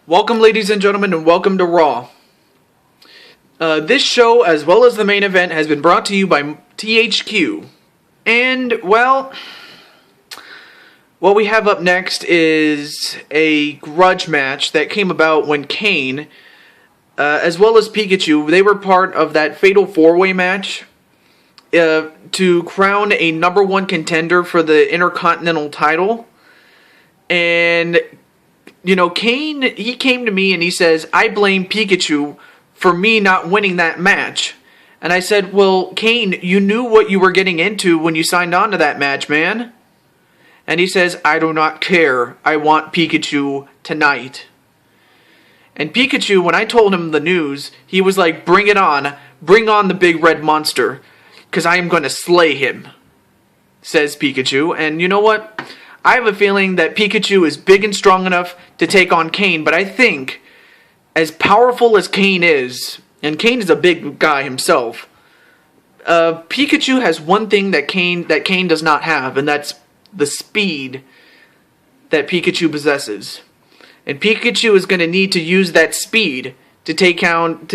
Welcome, ladies and gentlemen, and welcome to Raw. This show, as well as the main event, has been brought to you by THQ. And, well, what we have up next is a grudge match that came about when Kane, as well as Pikachu, they were part of that Fatal 4-Way match to crown a number one contender for the Intercontinental title. And Kane, he came to me and he says, I blame Pikachu for me not winning that match. And I said, well, Kane, you knew what you were getting into when you signed on to that match, man. And he says, I do not care. I want Pikachu tonight. And Pikachu, when I told him the news, he was like, bring it on. Bring on the big red monster. Because I am going to slay him, says Pikachu. And you know what? I have a feeling that Pikachu is big and strong enough to take on Kane, but I think, as powerful as Kane is, and Kane is a big guy himself, Pikachu has one thing that Kane does not have, and that's the speed that Pikachu possesses. And Pikachu is going to need to use that speed to take out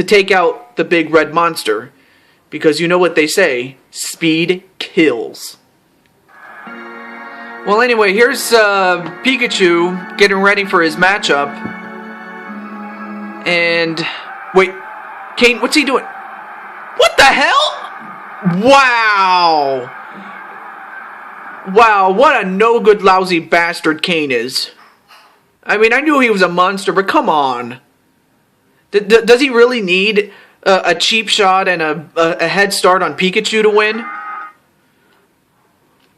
the big red monster, because you know what they say, speed kills. Well, anyway, here's Pikachu getting ready for his matchup. And, wait, Kane, what's he doing? What the hell? Wow. Wow, what a no-good, lousy bastard Kane is. I mean, I knew he was a monster, but come on. Does he really need a cheap shot and a head start on Pikachu to win?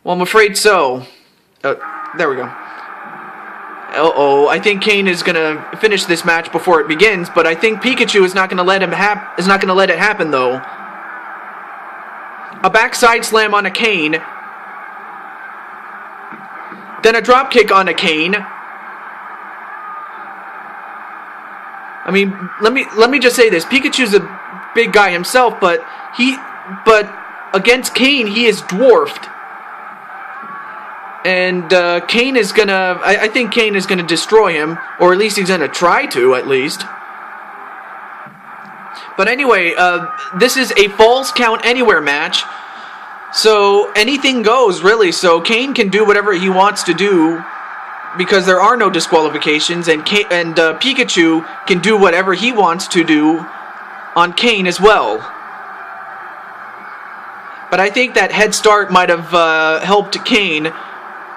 Well, I'm afraid so. There we go. Uh-oh, I think Kane is gonna finish this match before it begins, but I think Pikachu is not gonna let it happen though. A backside slam on a Kane, then a drop kick on a Kane. I mean, let me just say this: Pikachu's a big guy himself, but against Kane he is dwarfed. And Kane is gonna... I think Kane is gonna destroy him, or at least he's gonna try to, at least. But anyway, this is a Falls Count Anywhere match, so anything goes, really. So Kane can do whatever he wants to do, because there are no disqualifications, and Pikachu can do whatever he wants to do on Kane as well. But I think that head start might have helped Kane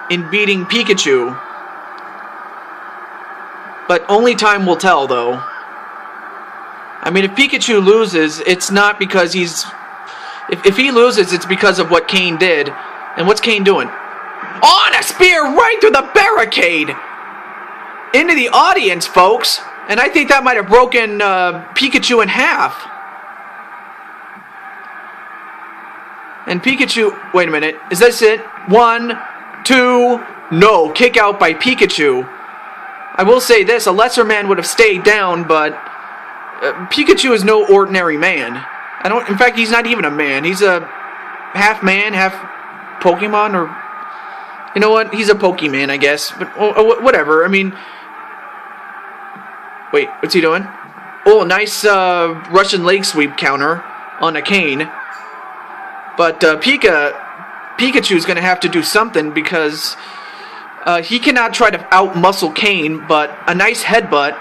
in beating Pikachu. But only time will tell, though. I mean, if Pikachu loses, it's not because he's... If he loses, it's because of what Kane did. And what's Kane doing? On a spear right through the barricade! Into the audience, folks! And I think that might have broken Pikachu in half. And Pikachu... Wait a minute. Is this it? 1, 2, no, kick out by Pikachu. I will say this, a lesser man would have stayed down, but Pikachu is no ordinary man. In fact, he's not even a man. He's a half man, half Pokemon, or, you know what, he's a Pokemon, I guess, but whatever, I mean, wait, what's he doing? Oh, nice Russian leg sweep counter on a Kane, but Pikachu's going to have to do something, because he cannot try to out-muscle Kane, but a nice headbutt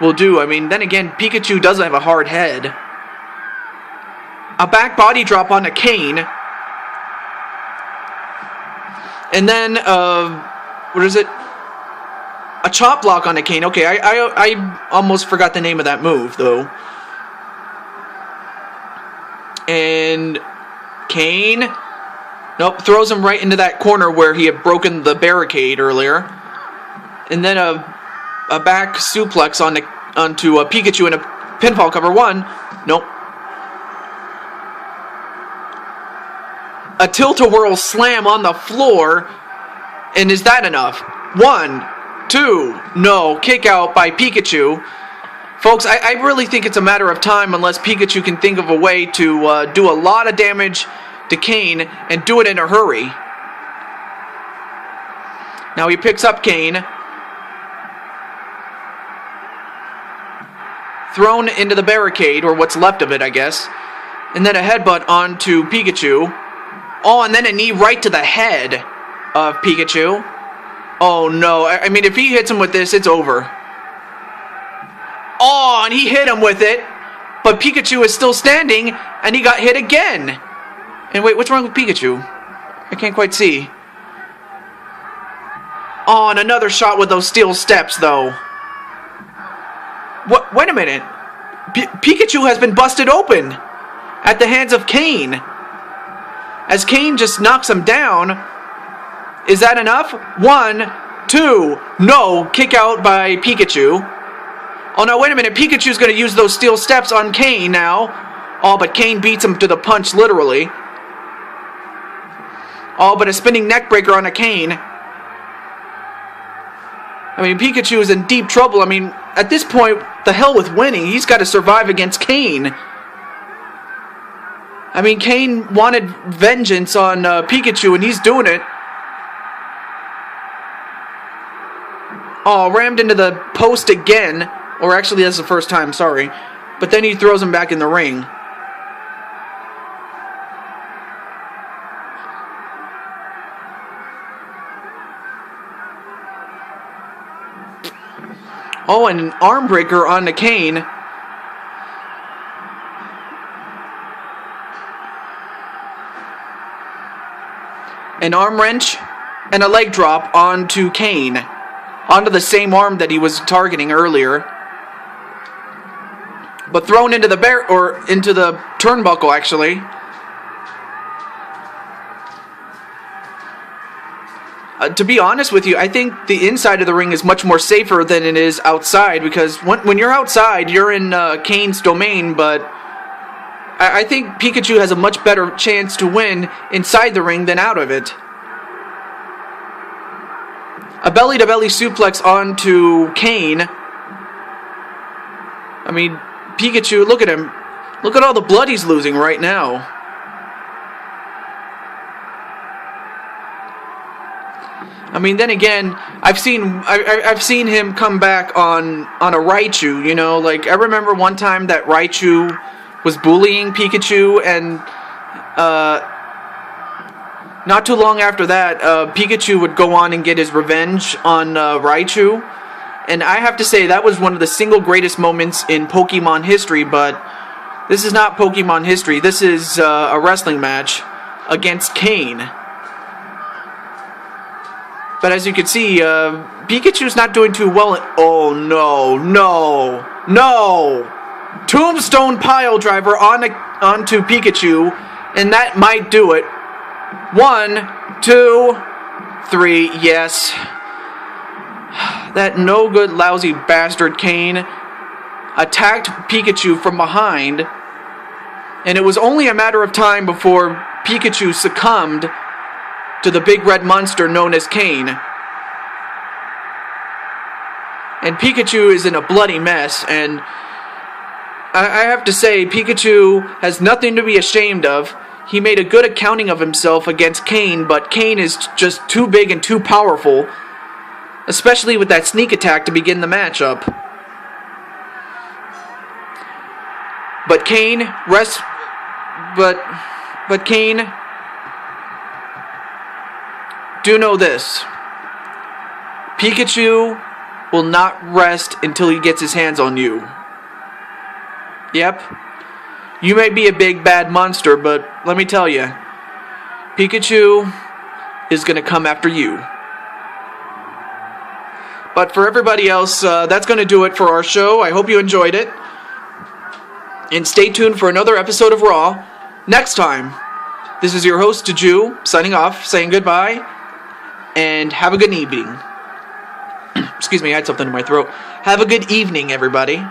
will do. I mean, then again, Pikachu does have a hard head. A back body drop on a Kane. And then, what is it? A chop block on a Kane. Okay, I almost forgot the name of that move, though. And Kane... Nope, throws him right into that corner where he had broken the barricade earlier. And then a back suplex onto a Pikachu in a pinfall cover. 1. Nope. A tilt-a-whirl slam on the floor. And is that enough? 1, 2, no. Kick out by Pikachu. Folks, I really think it's a matter of time unless Pikachu can think of a way to do a lot of damage to Kane and do it in a hurry. Now he picks up Kane. thrown into the barricade, or what's left of it, I guess. And then a headbutt onto Pikachu. Oh, and then a knee right to the head of Pikachu. Oh no, I mean, if he hits him with this, it's over. Oh, and he hit him with it, but Pikachu is still standing, and he got hit again. And wait, what's wrong with Pikachu? I can't quite see. Oh, and another shot with those steel steps, though. What? Wait a minute. Pikachu has been busted open at the hands of Kane. As Kane just knocks him down. Is that enough? 1, 2, no. Kick out by Pikachu. Oh, no, wait a minute. Pikachu's going to use those steel steps on Kane now. Oh, but Kane beats him to the punch, literally. Oh, but a spinning neck breaker on a Kane. I mean, Pikachu is in deep trouble. I mean, at this point, the hell with winning. He's got to survive against Kane. I mean, Kane wanted vengeance on Pikachu, and he's doing it. Oh, rammed into the post again. Or actually, that's the first time, sorry. But then he throws him back in the ring. Oh, and an arm breaker on the Kane. An arm wrench and a leg drop onto Kane. Onto the same arm that he was targeting earlier. But thrown into the into the turnbuckle, actually. To be honest with you, I think the inside of the ring is much more safer than it is outside, because when you're outside, you're in Kane's domain, but I think Pikachu has a much better chance to win inside the ring than out of it. A belly-to-belly suplex onto Kane. I mean, Pikachu, look at him. Look at all the blood he's losing right now. I mean, then again, I've seen him come back on a Raichu, you know, like I remember one time that Raichu was bullying Pikachu, and not too long after that, Pikachu would go on and get his revenge on Raichu. And I have to say, that was one of the single greatest moments in Pokemon history, but this is not Pokemon history. This is a wrestling match against Kane. But as you can see, Pikachu's not doing too well. Oh, no, no, no! Tombstone pile driver onto Pikachu, and that might do it. 1, 2, 3, yes. That no good, lousy bastard Kane attacked Pikachu from behind, and it was only a matter of time before Pikachu succumbed to the big red monster known as Kane. And Pikachu is in a bloody mess, and I have to say, Pikachu has nothing to be ashamed of. He made a good accounting of himself against Kane, but Kane is just too big and too powerful. Especially with that sneak attack to begin the matchup. But Kane But Kane, do know this. Pikachu will not rest until he gets his hands on you. Yep. You may be a big bad monster, but let me tell you, Pikachu is going to come after you. But for everybody else, that's going to do it for our show. I hope you enjoyed it. And stay tuned for another episode of Raw next time. This is your host, Ju, signing off, saying goodbye, and have a good evening. Excuse me, I had something in my throat. Have a good evening, everybody.